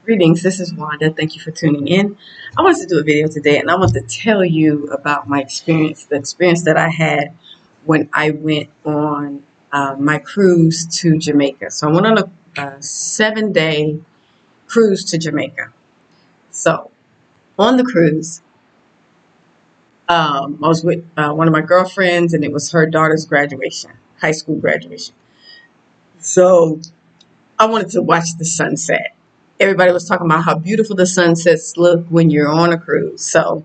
Greetings, this is Wanda. Thank you for tuning in. I wanted to do a video today and I want to tell you about my experience, the experience that I had when I went on my cruise to Jamaica. So I went on a 7-day cruise to Jamaica. So on the cruise, I was with one of my girlfriends and it was her daughter's graduation, high school graduation. So I wanted to watch the sunset. Everybody was talking about how beautiful the sunsets look when you're on a cruise. So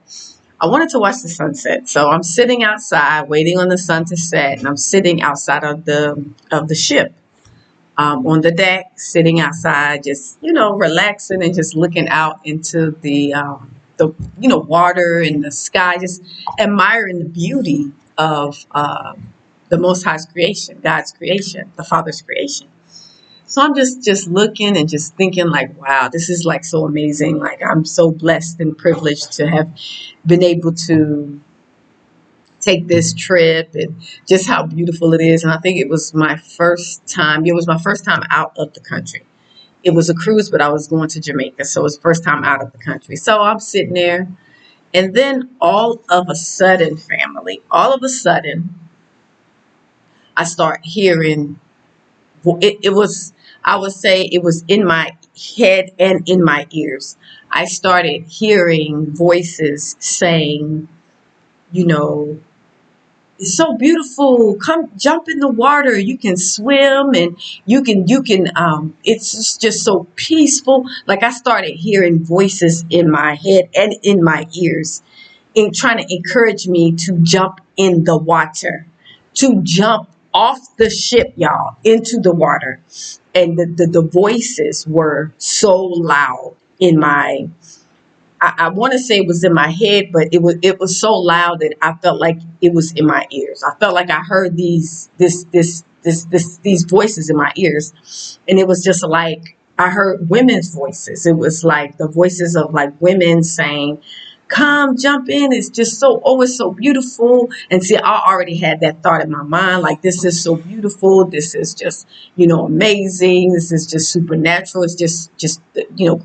I wanted to watch the sunset. So I'm sitting outside waiting on the sun to set, and I'm sitting outside of the ship, on the deck, sitting outside, just relaxing and just looking out into the water and the sky, just admiring the beauty of the Most High's creation, God's creation, the Father's creation. So I'm just looking and just thinking like, wow, this is like so amazing. Like I'm so blessed and privileged to have been able to take this trip and just how beautiful it is. And I think it was my first time. It was my first time out of the country. It was a cruise, but I was going to Jamaica. So it was the first time out of the country. So I'm sitting there. And then all of a sudden, family, all of a sudden, I start hearing, I would say it was in my head and in my ears. I started hearing voices saying, it's so beautiful. Come jump in the water. You can swim and you can, it's just so peaceful. Like I started hearing voices in my head and in my ears in trying to encourage me to jump in the water, to jump off the ship, y'all, into the water. And the voices were so loud in my, I want to say it was in my head, but it was so loud that I felt like it was in my ears. I felt like I heard these voices in my ears. And it was just like I heard women's voices. It was like the voices of like women saying, come jump in. It's just it's so beautiful. And see, I already had that thought in my mind, like this is so beautiful. This is just, amazing. This is just supernatural. It's just,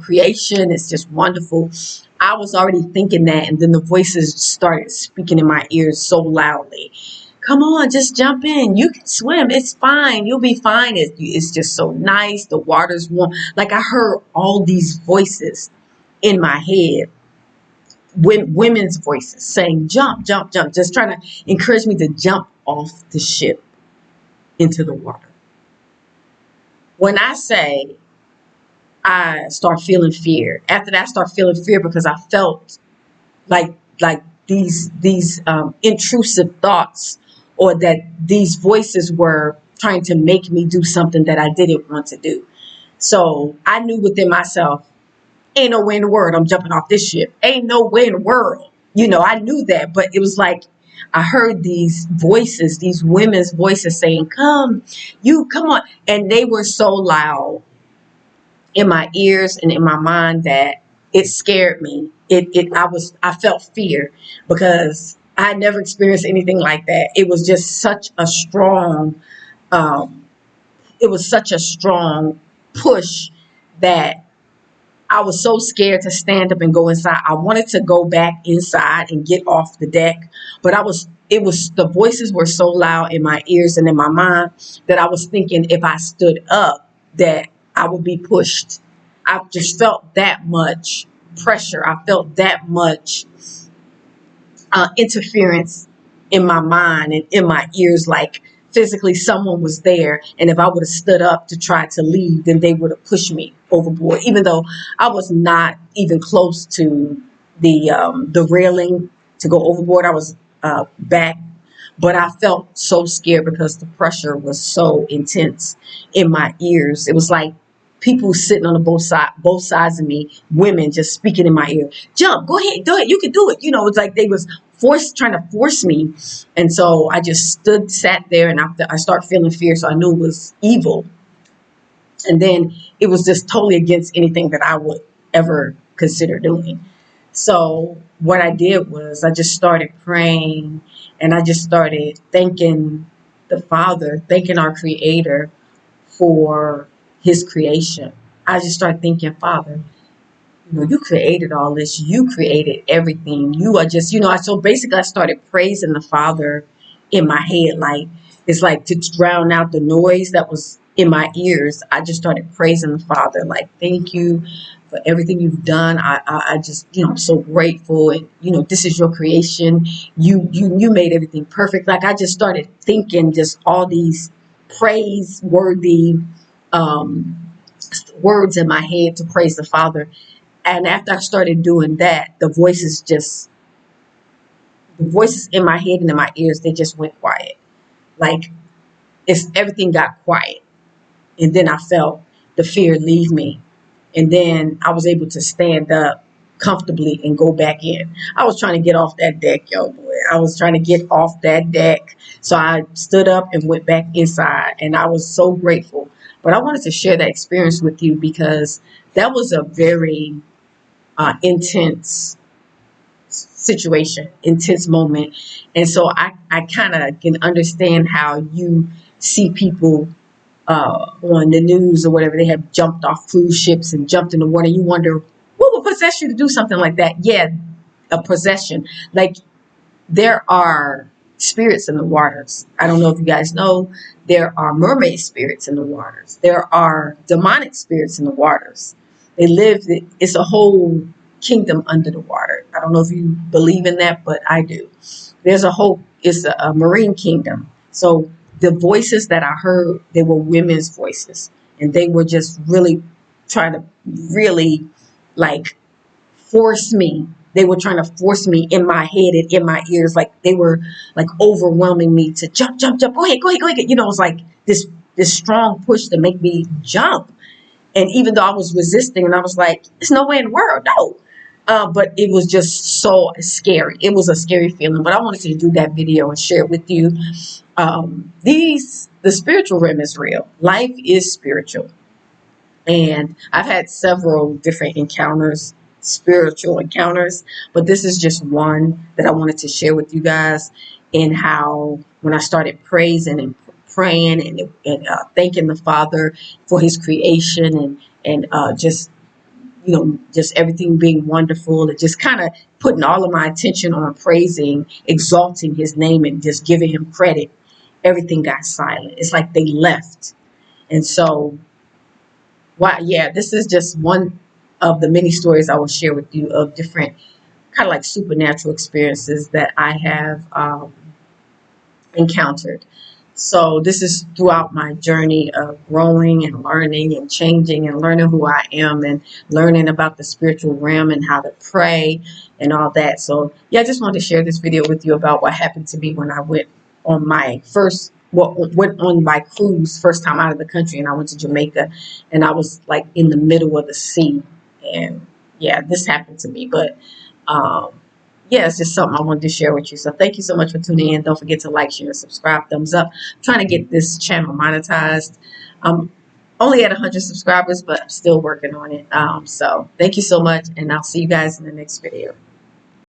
creation. It's just wonderful. I was already thinking that. And then the voices started speaking in my ears so loudly. Come on, just jump in. You can swim. It's fine. You'll be fine. It's just so nice. The water's warm. Like I heard all these voices in my head. Women's voices saying, jump, jump, jump, just trying to encourage me to jump off the ship into the water. When I say I start feeling fear, after that I start feeling fear because I felt like these intrusive thoughts, or that these voices were trying to make me do something that I didn't want to do. So I knew within myself, ain't no way in the world I'm jumping off this ship. Ain't no way in the world. I knew that, but it was like I heard these voices, these women's voices saying, come on. And they were so loud in my ears and in my mind that it scared me. I felt fear because I had never experienced anything like that. It was just such a strong, push that I was so scared to stand up and go inside. I wanted to go back inside and get off the deck, but the voices were so loud in my ears and in my mind that I was thinking if I stood up that I would be pushed. I just felt that much pressure. I felt that much interference in my mind and in my ears, like physically someone was there, and if I would have stood up to try to leave, then they would have pushed me overboard, even though I was not even close to the railing to go overboard. I was back, but I felt so scared because the pressure was so intense in my ears. It was like people sitting on both sides of me, women just speaking in my ear, jump, go ahead, you can do it. It's like they was trying to force me. And so I just sat there, and I started feeling fear. So I knew it was evil. And then it was just totally against anything that I would ever consider doing. So what I did was I just started praying, and I just started thanking the Father, thanking our Creator for His creation. I just started thinking, Father, you know, you created all this. You created everything. You are just, you know, so basically I started praising the Father in my head. Like, it's like to drown out the noise that was in my ears. I just started praising the Father. Like, thank you for everything you've done. I just, you know, I'm so grateful. And, you know, this is your creation. You made everything perfect. Like, I just started thinking just all these praiseworthy, um, words in my head to praise the Father. And after I started doing that, the voices in my head and in my ears, they just went quiet. Like, it's everything got quiet. And then I felt the fear leave me. And then I was able to stand up comfortably and go back in. I was trying to get off that deck, yo boy. I was trying to get off that deck. So I stood up and went back inside, and I was so grateful. But I wanted to share that experience with you because that was a very intense situation, intense moment. And so I kind of can understand how you see people on the news or whatever. They have jumped off cruise ships and jumped in the water. You wonder, what would possess you to do something like that? Yeah, a possession. Like, there are spirits in the waters. I don't know if you guys know, there are mermaid spirits in the waters. There are demonic spirits in the waters. They live, it's a whole kingdom under the water. I don't know if you believe in that, but I do. There's a whole, it's a marine kingdom. So the voices that I heard, they were women's voices. And they were just really trying to really like force me. They were trying to force me in my head and in my ears. Like, they were like overwhelming me to jump, jump, jump. Go ahead, go ahead, go ahead. You know, it was like this strong push to make me jump. And even though I was resisting, and I was like, there's no way in the world, no. But it was just so scary. It was a scary feeling. But I wanted to do that video and share it with you. The spiritual realm is real. Life is spiritual. And I've had several different encounters, spiritual encounters, but this is just one that I wanted to share with you guys, in how when I started praising and praying and thanking the Father for his creation and just, you know, just everything being wonderful, and just kind of putting all of my attention on praising, exalting his name, and just giving him credit, everything got silent. It's like they left. And so, wow, yeah, this is just one of the many stories I will share with you of different kind of like supernatural experiences that I have encountered. So this is throughout my journey of growing and learning and changing and learning who I am and learning about the spiritual realm and how to pray and all that. So yeah, I just wanted to share this video with you about what happened to me when I went on my first, went on my cruise first time out of the country, and I went to Jamaica, and I was like in the middle of the sea. And yeah, this happened to me. But yeah, it's just something I wanted to share with you. So thank you so much for tuning in. Don't forget to like, share, subscribe, thumbs up. I'm trying to get this channel monetized. I'm only at 100 subscribers, but I'm still working on it. So thank you so much, and I'll see you guys in the next video.